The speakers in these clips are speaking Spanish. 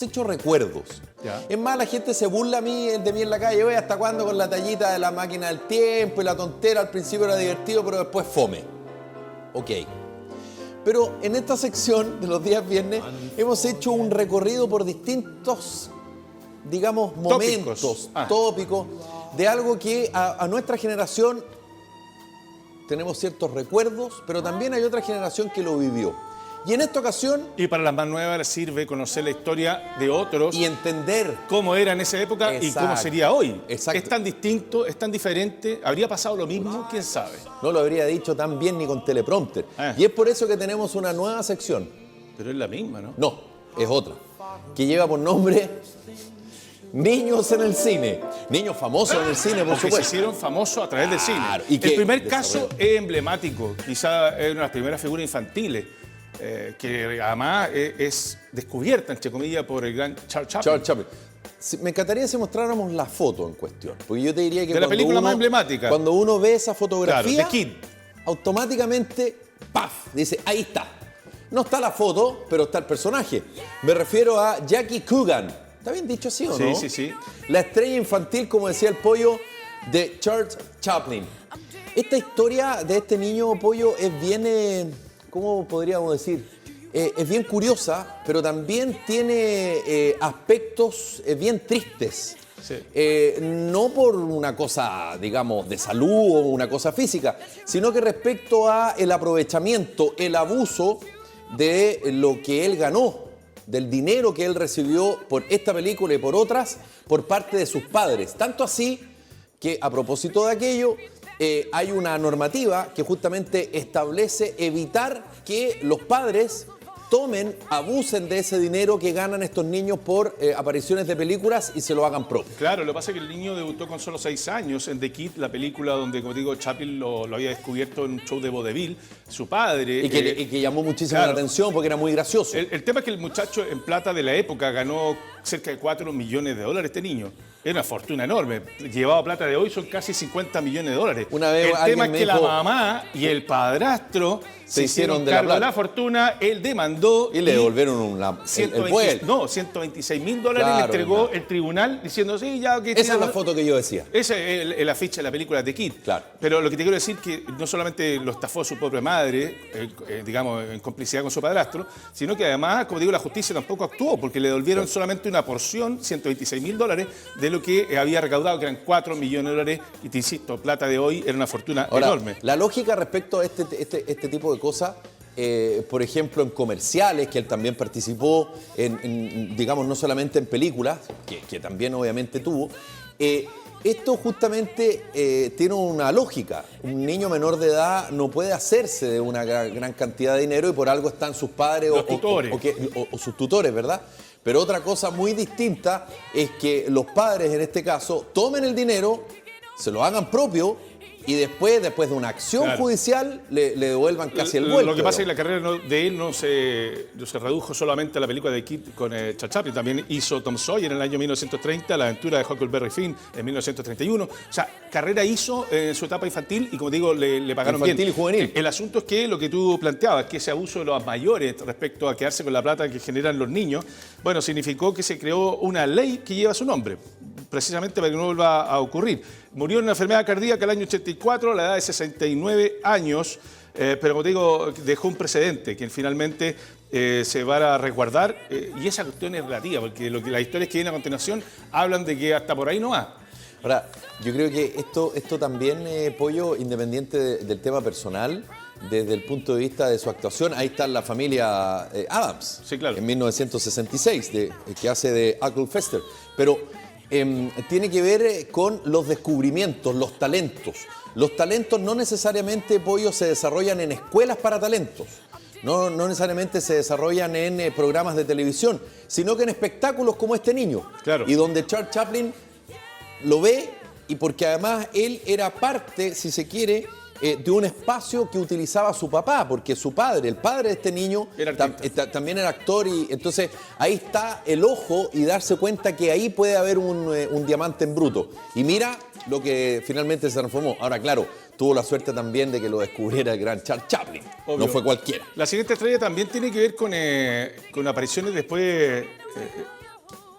hecho recuerdos. Ya. Es más, la gente se burla de mí en la calle. Oye, ¿hasta cuándo con la tallita de la máquina del tiempo y la tontera? Al principio era divertido, pero después fome. Ok. Pero en esta sección de los días viernes hemos hecho un recorrido por distintos, digamos, momentos, tópicos, de algo que a nuestra generación tenemos ciertos recuerdos, pero también hay otra generación que lo vivió. Y en esta ocasión... Y para las más nuevas les sirve conocer la historia de otros. Y entender cómo era en esa época. Exacto. Y cómo sería hoy. Exacto. Es tan distinto, es tan diferente. ¿Habría pasado lo mismo? ¿Quién sabe? No lo habría dicho tan bien ni con teleprompter. Y es por eso que tenemos una nueva sección. Pero es la misma, ¿no? No, es otra. Que lleva por nombre... Niños en el cine. Niños famosos en el cine, por supuesto. Se hicieron famosos a través del cine. Y el primer caso es emblemático. Quizá es una de las primeras figuras infantiles. Que además es descubierta, entre comillas, por el gran Charles Chaplin. Charles Chaplin. Me encantaría si mostráramos la foto en cuestión, porque yo te diría que de la película más emblemática. Cuando uno ve esa fotografía, claro, The Kid, automáticamente, ¡paf!, dice, ahí está. No está la foto, pero está el personaje. Me refiero a Jackie Coogan. ¿Está bien dicho así o no? Sí, sí, sí. La estrella infantil, como decía el pollo, de Charles Chaplin. Esta historia de este niño pollo es bien... ¿cómo podríamos decir? Es bien curiosa, pero también tiene aspectos bien tristes. Sí. No por una cosa, digamos, de salud o una cosa física, sino que respecto a el aprovechamiento, el abuso de lo que él ganó, del dinero que él recibió por esta película y por otras, por parte de sus padres. Tanto así que, a propósito de aquello, hay una normativa que justamente establece evitar que los padres tomen, abusen de ese dinero que ganan estos niños por apariciones de películas y se lo hagan propio. Claro, lo que pasa es que el niño debutó con solo 6 años en The Kid, la película donde, como digo, Chaplin lo había descubierto en un show de vodevil, su padre. Y que llamó muchísimo la atención porque era muy gracioso. El tema es que el muchacho en plata de la época ganó cerca de 4 millones de dólares este niño. Era una fortuna enorme. Llevado a plata de hoy son casi 50 millones de dólares. Una vez el tema es que la mamá y el padrastro se hicieron cargo de la fortuna, él demandó y le devolvieron no, 126 mil dólares, claro, le entregó el tribunal diciendo, sí, ya... que esa es la foto que yo decía. Esa es el afiche de la película The Kid. Claro. Pero lo que te quiero decir es que no solamente lo estafó su propia madre, digamos, en complicidad con su padrastro, sino que además, como digo, la justicia tampoco actuó porque le devolvieron solamente una porción, 126 mil dólares, de lo que había recaudado, que eran 4 millones de dólares, y te insisto, plata de hoy era una fortuna enorme. La lógica respecto a este tipo de cosas, por ejemplo, en comerciales, que él también participó, digamos, no solamente en películas, que también obviamente tuvo, esto justamente tiene una lógica. Un niño menor de edad no puede hacerse de una gran cantidad de dinero y por algo están sus padres o sus tutores, ¿verdad? Pero otra cosa muy distinta es que los padres, en este caso, tomen el dinero, se lo hagan propio y después de una acción judicial le devuelvan casi el vuelto. Lo que pasa es que la carrera de él no se redujo solamente a la película de Kid con Charles Chaplin. También hizo Tom Sawyer en el año 1930, La aventura de Huckleberry Finn en 1931. O sea, carrera hizo en su etapa infantil y, como digo, le pagaron infantil bien. Y juvenil. El asunto es que lo que tú planteabas, que ese abuso de los mayores respecto a quedarse con la plata que generan los niños, bueno, significó que se creó una ley que lleva su nombre, precisamente para que no vuelva a ocurrir. Murió en una enfermedad cardíaca el año 84, a la edad de 69 años, pero como te digo, dejó un precedente que finalmente se va a resguardar, y esa cuestión es relativa, porque las historias que vienen a continuación hablan de que hasta por ahí no va. Ahora, yo creo que esto también, Pollo, independiente del tema personal, desde el punto de vista de su actuación, ahí está la familia Addams, sí, claro, en 1966, que hace de Uncle Fester, pero tiene que ver con los descubrimientos, los talentos. Los talentos no necesariamente, Pollo, se desarrollan en escuelas para talentos. No necesariamente se desarrollan en programas de televisión, sino que en espectáculos como este niño. Claro. Y donde Charles Chaplin lo ve, y porque además él era parte, si se quiere, de un espacio que utilizaba su papá, porque su padre, el padre de este niño, también era actor, y entonces ahí está el ojo y darse cuenta que ahí puede haber un diamante en bruto. Y mira lo que finalmente se transformó. Ahora, claro, tuvo la suerte también de que lo descubriera el gran Charles Chaplin. Obvio. No fue cualquiera. La siguiente estrella también tiene que ver con apariciones después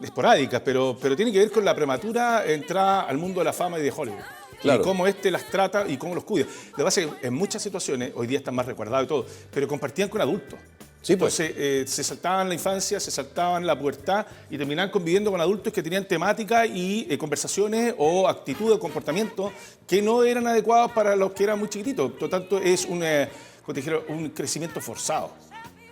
esporádicas, pero tiene que ver con la prematura entrada al mundo de la fama y de Hollywood. Claro. Y cómo las trata y cómo los cuida. Lo que pasa es que en muchas situaciones, hoy día están más recuerdados y todo, pero compartían con adultos. Sí, pues. Entonces, se saltaban la infancia, se saltaban la pubertad y terminaban conviviendo con adultos que tenían temáticas y conversaciones o actitudes o comportamientos que no eran adecuados para los que eran muy chiquititos. Por lo tanto, es como te dijeron, un crecimiento forzado.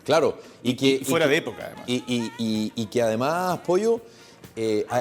Claro. Y fuera de época, además. Y que además, Pollo,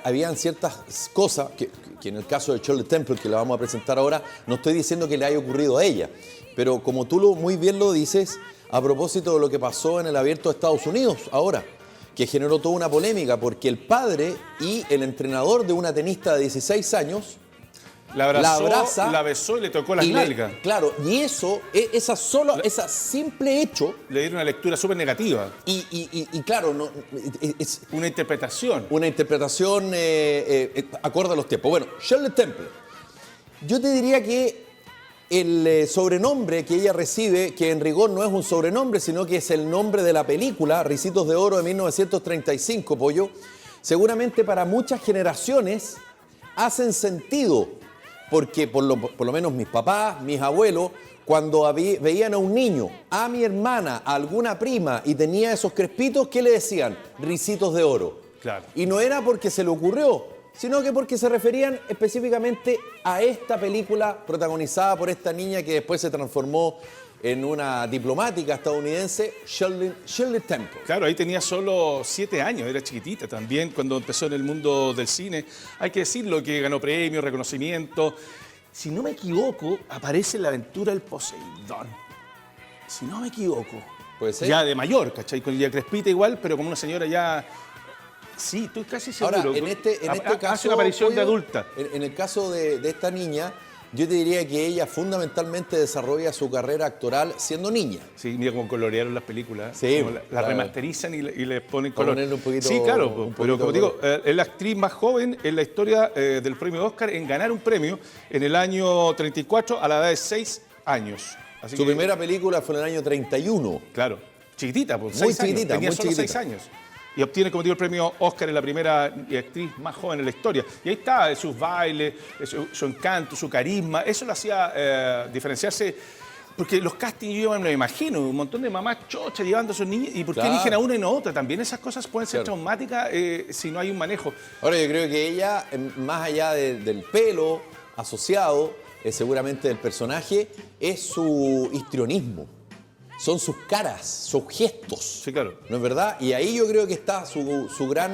habían ciertas cosas que en el caso de Shirley Temple, que la vamos a presentar ahora, no estoy diciendo que le haya ocurrido a ella, pero como tú muy bien lo dices, a propósito de lo que pasó en el Abierto de Estados Unidos ahora, que generó toda una polémica, porque el padre y el entrenador de una tenista de 16 años la abraza, la besó y le tocó las nalgas. Claro, y eso, esa simple hecho... Le dieron una lectura súper negativa. Y claro, no, es una interpretación. Una interpretación acorde a los tiempos. Bueno, Shirley Temple. Yo te diría que el sobrenombre que ella recibe, que en rigor no es un sobrenombre, sino que es el nombre de la película, Ricitos de Oro de 1935, Pollo, seguramente para muchas generaciones hacen sentido. Porque por lo menos mis papás, mis abuelos, cuando veían a un niño, a mi hermana, a alguna prima y tenía esos crespitos, ¿qué le decían? Ricitos de oro. Claro. Y no era porque se le ocurrió, sino que porque se referían específicamente a esta película protagonizada por esta niña que después se transformó en una diplomática estadounidense, Shirley Temple. Claro, ahí tenía solo 7 años, era chiquitita también cuando empezó en el mundo del cine. Hay que decirlo, que ganó premios, reconocimiento. Si no me equivoco, aparece en La aventura del Poseidón. Si no me equivoco. Puede ser. Ya de mayor, ¿cachai? Con Lidia Crespita igual, pero como una señora ya... Sí, estoy casi seguro. Ahora, en este caso... Hace una aparición Pollo, de adulta. En el caso de esta niña, yo te diría que ella fundamentalmente desarrolla su carrera actoral siendo niña. Sí, mira cómo colorearon las películas. Sí, la claro. remasterizan y le ponen color. Ponerle un poquito, sí, claro, un pero como poquito digo, es la actriz más joven en la historia del premio Oscar en ganar un premio en el año 34 a la edad de 6 años. Así Su que, primera película fue en el año 31. Claro, chiquitita, por Muy 6 años. chiquitita, Tenía muy solo chiquitita. 6 años. Y obtiene, como digo, el premio Oscar en la primera actriz más joven en la historia. Y ahí está, sus bailes, su encanto, su carisma. Eso lo hacía diferenciarse. Porque los castings, yo me lo imagino, un montón de mamás chochas llevando a sus niños. ¿Y por qué Claro. eligen a una y no a otra? También esas cosas pueden ser Claro. traumáticas si no hay un manejo. Ahora, yo creo que ella, más allá del pelo asociado, seguramente del personaje, es su histrionismo. Son sus caras, sus gestos. Sí, claro. ¿No es verdad? Y ahí yo creo que está su gran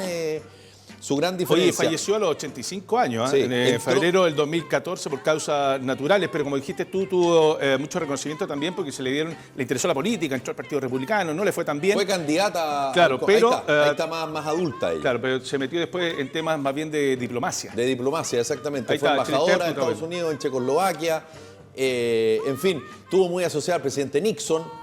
diferencia. Oye, falleció a los 85 años, Sí, en febrero del 2014 por causas naturales, pero como dijiste tú, tuvo mucho reconocimiento también porque le interesó la política, entró al Partido Republicano, no le fue tan bien. Fue candidata. Claro, pero, ahí está más adulta ella. Claro, pero se metió después en temas más bien de diplomacia. De diplomacia, exactamente. Ahí Fue está, embajadora Shirley de Temple Estados Unidos, en Checoslovaquia. En fin, estuvo muy asociada al presidente Nixon.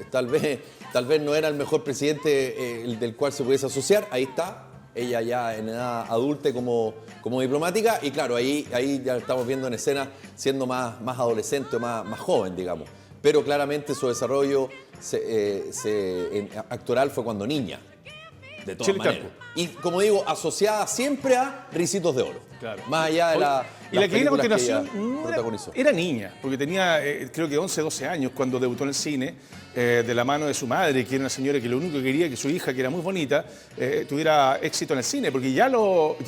Tal vez no era el mejor presidente del cual se pudiese asociar. Ahí está, ella ya en edad adulta como diplomática. Y claro, ahí ya estamos viendo en escena siendo más adolescente, más joven, digamos. Pero claramente su desarrollo actoral fue cuando niña. De todas Shirley maneras. Temple. Y como digo, asociada siempre a Ricitos de Oro. Claro. Más allá de Y las la que viene a películas que continuación ella protagonizó. era niña, porque tenía creo que 11, 12 años cuando debutó en el cine, de la mano de su madre, que era una señora que lo único que quería que su hija, que era muy bonita, tuviera éxito en el cine, porque ya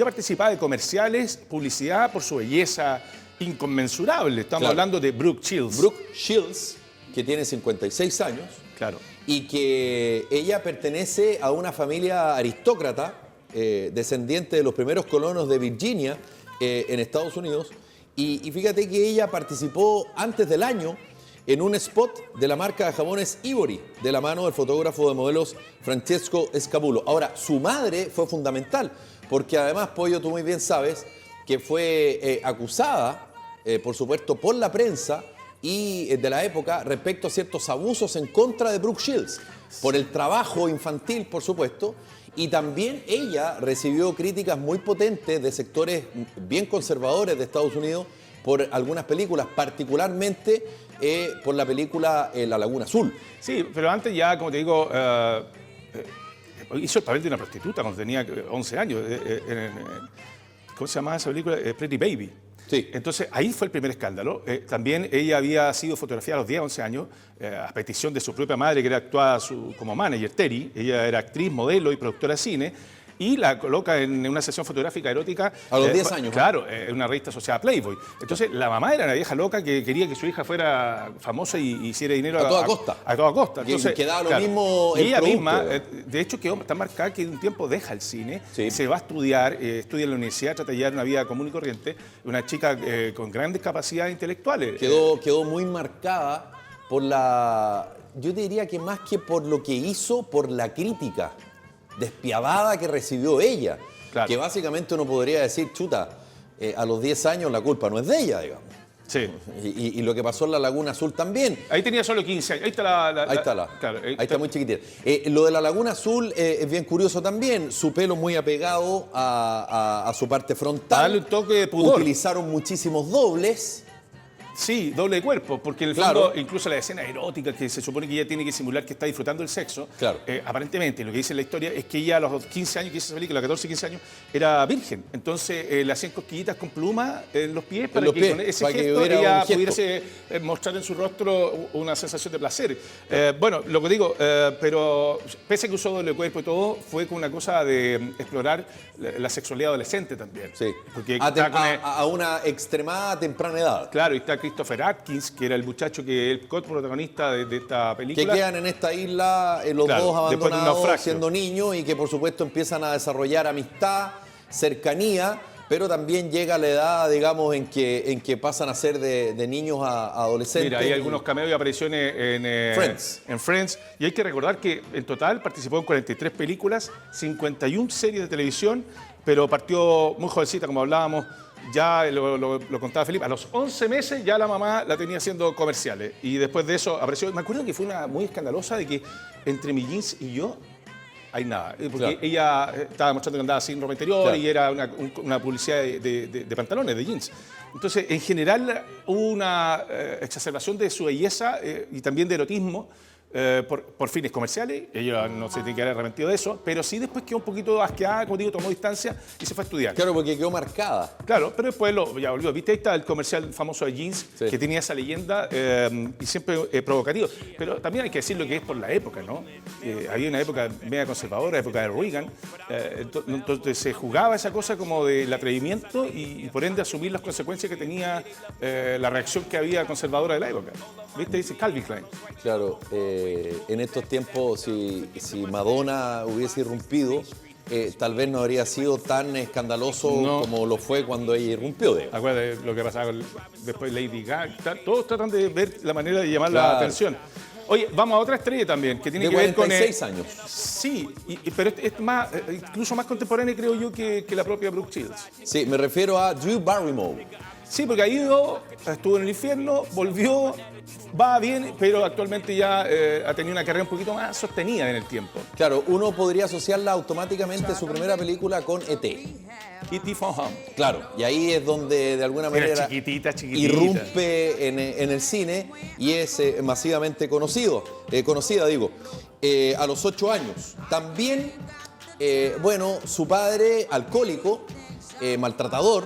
participaba de comerciales, publicidad por su belleza inconmensurable. Estamos Claro. hablando de Brooke Shields. Brooke Shields, que tiene 56 años, Claro. y que ella pertenece a una familia aristócrata, descendiente de los primeros colonos de Virginia, en Estados Unidos. Y fíjate que ella participó antes del año en un spot de la marca de jabones Ivory, de la mano del fotógrafo de modelos Francesco Scapulo. Ahora, su madre fue fundamental, porque además, Pollo, tú muy bien sabes que fue acusada, por supuesto, por la prensa y de la época respecto a ciertos abusos en contra de Brooke Shields, por el trabajo infantil, por supuesto, y también ella recibió críticas muy potentes de sectores bien conservadores de Estados Unidos por algunas películas, particularmente por la película La Laguna Azul. Sí, pero antes ya, como te digo, hizo el papel de una prostituta cuando tenía 11 años. ¿Cómo se llamaba esa película? Pretty Baby. Sí. Entonces, ahí fue el primer escándalo. También ella había sido fotografiada a los 10, 11 años, a petición de su propia madre, que era actuada como manager, Terry. Ella era actriz, modelo y productora de cine. Y la coloca en una sesión fotográfica erótica. A los 10 años. Claro, en una revista asociada a Playboy. Entonces, la mamá era una vieja loca que quería que su hija fuera famosa y hiciera dinero a toda costa. A toda costa. Entonces, que daba lo mismo y el ella producto. misma, de hecho, quedó tan marcada que de un tiempo deja el cine, Sí. se va a estudiar, estudia en la universidad, trata de llevar una vida común y corriente, una chica con grandes capacidades intelectuales. Quedó muy marcada por yo diría que más que por lo que hizo, por la crítica despiadada que recibió ella. Claro. Que básicamente uno podría decir, chuta, a los 10 años la culpa no es de ella, digamos. Sí. Y lo que pasó en la Laguna Azul también. Ahí tenía solo 15 años. Ahí está Claro, ahí está muy chiquitita. Lo de la Laguna Azul es bien curioso también. Su pelo muy apegado a su parte frontal. Darle un toque de pudor. Utilizaron muchísimos dobles. Sí, doble de cuerpo, porque en el Claro. fondo, incluso la escena erótica que se supone que ella tiene que simular que está disfrutando el sexo, Claro. Aparentemente lo que dice la historia es que ella a los 15 años que hizo esa película, a los 14, 15 años, era virgen. Entonces le hacían cosquillitas con plumas en los pies para los que pies, con ese para que gesto hubiera ella un gesto. pudiese mostrar en su rostro una sensación de placer. Bueno, lo que digo, pero pese a que usó doble cuerpo y todo, fue con una cosa de explorar la sexualidad adolescente también. Sí. Porque A, está con a una extremada temprana edad. Claro, y está Christopher Atkins, que era el muchacho que es el coprotagonista de esta Que película. quedan en esta isla los Claro, dos después de un abandonados naufragio. siendo niños y que por supuesto empiezan a desarrollar amistad, cercanía, pero también llega la edad, digamos, en que pasan a ser de niños a adolescentes. Mira, hay algunos cameos y apariciones Friends. en Friends. Y hay que recordar que en total participó en 43 películas, 51 series de televisión, pero partió muy jovencita, como hablábamos. Ya lo contaba Felipe, a los 11 meses ya la mamá la tenía haciendo comerciales. Y después de eso apareció, me acuerdo que fue una muy escandalosa de que entre mi jeans y yo hay nada. Porque Claro. ella estaba mostrando que andaba sin ropa interior Claro. y era una publicidad de pantalones, de jeans. Entonces, en general, hubo una exacerbación de su belleza y también de erotismo. Por fines comerciales, ella no se tiene que haber arrepentido de eso, pero sí después quedó un poquito asqueada, como digo, tomó distancia y se fue a estudiar. Claro, porque quedó marcada. Claro, pero después ya volvió. ¿Viste? Ahí está el comercial famoso de jeans, Sí. que tenía esa leyenda y siempre provocativo. Pero también hay que decir lo que es por la época, ¿no? Había una época media conservadora, época de Reagan, entonces se jugaba esa cosa como del atrevimiento y por ende asumir las consecuencias que tenía la reacción que había conservadora de la época. ¿Viste? Dice Calvin Klein. Claro, en estos tiempos, si Madonna hubiese irrumpido, tal vez no habría sido tan escandaloso No. como lo fue cuando ella irrumpió. Digamos. Acuérdate lo que pasaba después Lady Gaga. Todos tratan de ver la manera de llamar Claro. la atención. Oye, vamos a otra estrella también, que tiene De que ver con... 46 años. Sí, pero es más, incluso más contemporánea creo yo que la propia Brooke Shields. Sí, me refiero a Drew Barrymore. Sí, porque ha ido, estuvo en el infierno, volvió, va bien, pero actualmente ya ha tenido una carrera un poquito más sostenida en el tiempo. Claro, uno podría asociarla automáticamente su primera película con E.T. E.T. from Home. Claro, y ahí es donde de alguna Era manera chiquitita. irrumpe en el cine y es masivamente conocida, a los 8 años. También, bueno, su padre alcohólico, maltratador,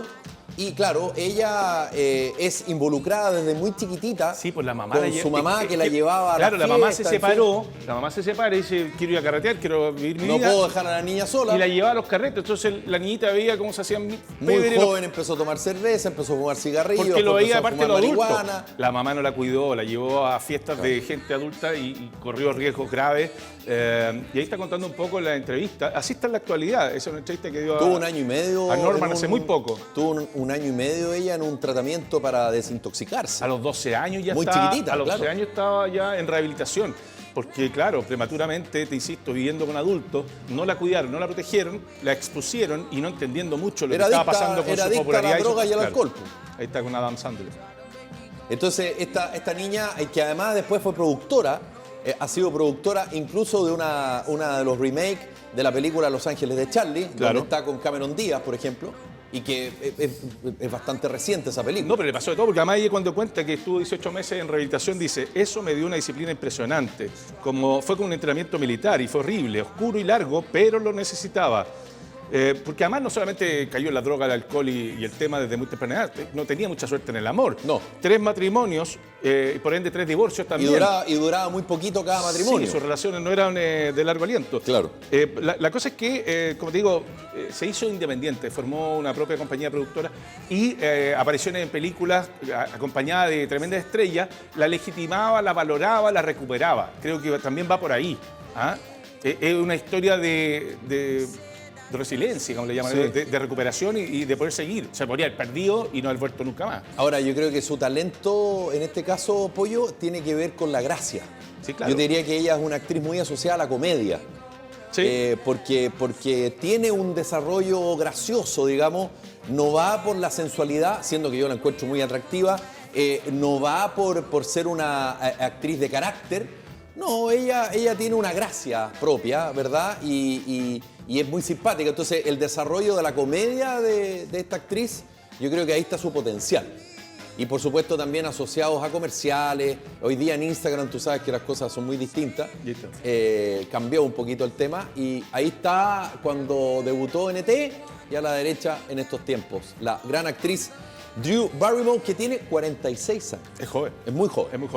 y claro, ella es involucrada desde muy chiquitita Sí, pues la mamá con su mamá que la llevaba a Claro, la la mamá se fiesta, en fin. separó, la mamá se separa y dice, quiero ir a carretear, quiero vivir mi No vida. puedo dejar a la niña sola. Y la llevaba a los carretes, entonces la niñita veía cómo se hacían Muy pebre los- joven empezó a tomar cerveza, empezó a fumar cigarrillos, porque lo después veía empezó a aparte de los fumar adultos. marihuana. La mamá no la cuidó, la llevó a fiestas de gente adulta y corrió riesgos graves. Y ahí está contando un poco la entrevista. Así está en la actualidad. Esa es una entrevista que dio Tuvo un año y medio. a Norman en hace muy poco. Tuvo un año y medio ella en un tratamiento para desintoxicarse. A los 12 años ya Muy estaba, chiquitita, a los claro. 12 años estaba ya en rehabilitación. Porque, claro, prematuramente, te insisto, viviendo con adultos, no la cuidaron, no la protegieron, la expusieron y no entendiendo mucho lo Era que estaba adicta- pasando con era su adicta a la popularidad. droga y al claro. alcohol. Ahí está con Adam Sandler. Entonces, esta niña, que además después fue productora, ha sido productora incluso de una de los remakes de la película Los Ángeles de Charlie, Claro. donde está con Cameron Díaz, por ejemplo. y que es bastante reciente esa película. No, pero le pasó de todo, porque además ella cuando cuenta que estuvo 18 meses en rehabilitación, dice, eso me dio una disciplina impresionante, fue como un entrenamiento militar y fue horrible, oscuro y largo, pero lo necesitaba. Porque además no solamente cayó en la droga, el alcohol y el tema desde muy temprana edad, no tenía mucha suerte en el amor. No. 3 matrimonios, y por ende 3 divorcios también. Y duraba muy poquito cada matrimonio. Sí, sus relaciones no eran de largo aliento. Claro. La cosa es que, como te digo, se hizo independiente, formó una propia compañía productora y apariciones en películas acompañada de tremendas estrellas, la legitimaba, la valoraba, la recuperaba. Creo que también va por ahí. ¿Ah? Es una historia de resiliencia, como le llaman, Sí. de recuperación y de poder seguir. Se podría haber perdido y no haber vuelto nunca más. Ahora, yo creo que su talento, en este caso, Pollo, tiene que ver con la gracia. Sí, claro. Yo diría que ella es una actriz muy asociada a la comedia. Sí. Porque tiene un desarrollo gracioso, digamos, no va por la sensualidad, siendo que yo la encuentro muy atractiva, no va por ser una actriz de carácter, no, ella tiene una gracia propia, ¿verdad? Y es muy simpática, entonces el desarrollo de la comedia de esta actriz, yo creo que ahí está su potencial. Y por supuesto también asociados a comerciales. Hoy día en Instagram tú sabes que las cosas son muy distintas. Listo. Cambió un poquito el tema y ahí está cuando debutó en ET y a la derecha en estos tiempos. La gran actriz Drew Barrymore, que tiene 46 años. Es joven. Es muy joven. Es muy joven.